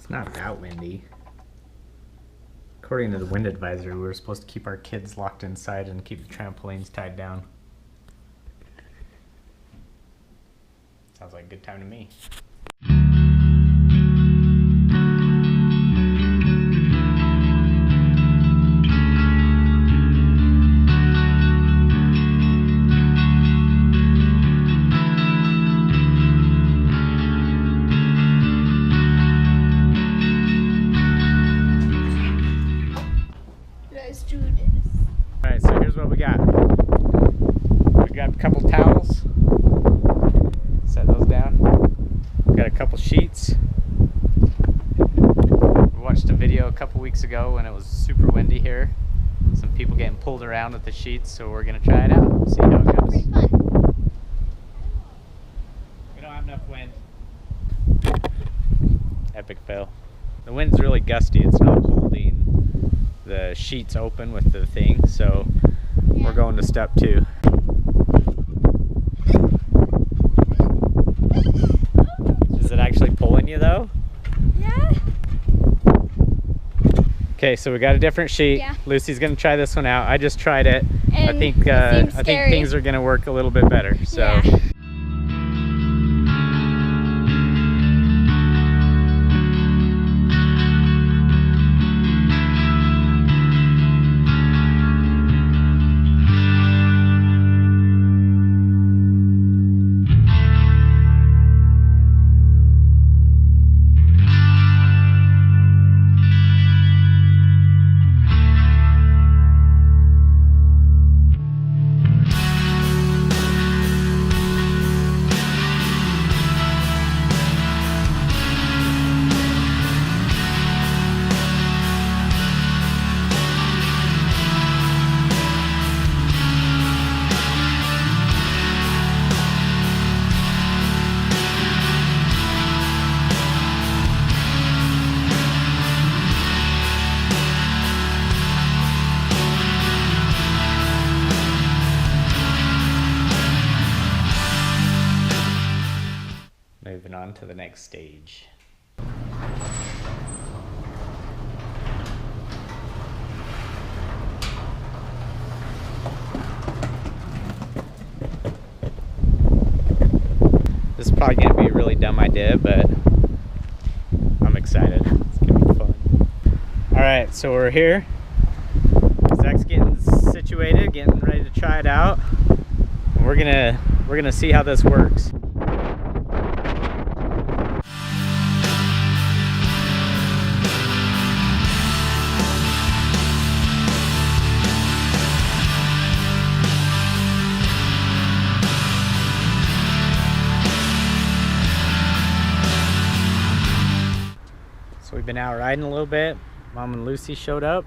It's not that windy. According to the wind advisory, we were supposed to keep our kids locked inside and keep the trampolines tied down. Sounds like a good time to me. Let's do this. Alright, so here's what we got. We got a couple towels. Set those down. We got a couple sheets. We watched a video a couple weeks ago when it was super windy here. Some people getting pulled around with the sheets, so we're gonna try it out. See how it goes. Pretty fun. We don't have enough wind. Epic fail. The wind's really gusty. It's not holding the sheets open with the thing, so we're going to step 2. Is it actually pulling you though? Yeah. Okay, so we got a different sheet. Yeah. Lucy's gonna try this one out. I just tried it. And I think it seems scary. things are gonna work a little bit better. So. Yeah. Moving on to the next stage. This is probably going to be a really dumb idea, but I'm excited. It's going to be fun. Alright, so we're here. Zach's getting situated, getting ready to try it out. We're gonna see how this works. So we've been out riding a little bit. Mom and Lucy showed up.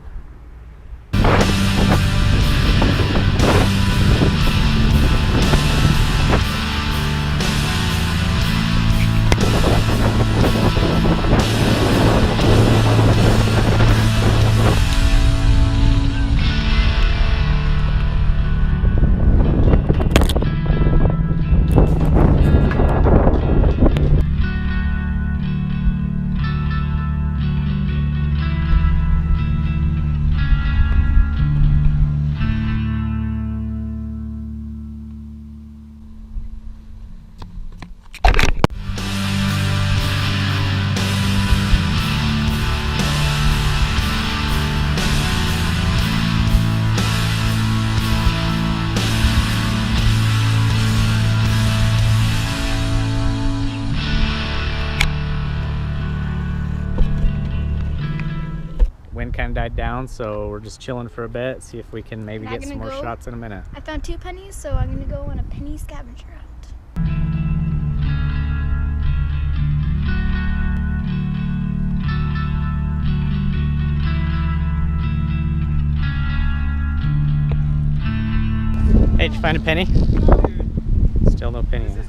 Wind kind of died down, so we're just chilling for a bit, see if we can maybe get some more shots in a minute. I found 2 pennies, so I'm gonna go on a penny scavenger hunt. Hey, did you find a penny? Still no penny. Huh?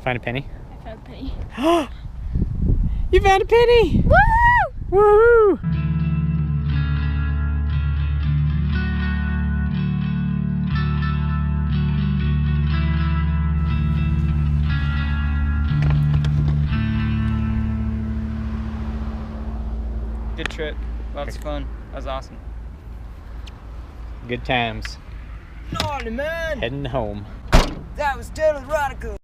Find a penny? I found a penny. You found a penny! Woo! Woohoo! Good trip. Lots of fun. That was awesome. Good times. Gnarly, man! Heading home. That was totally radical.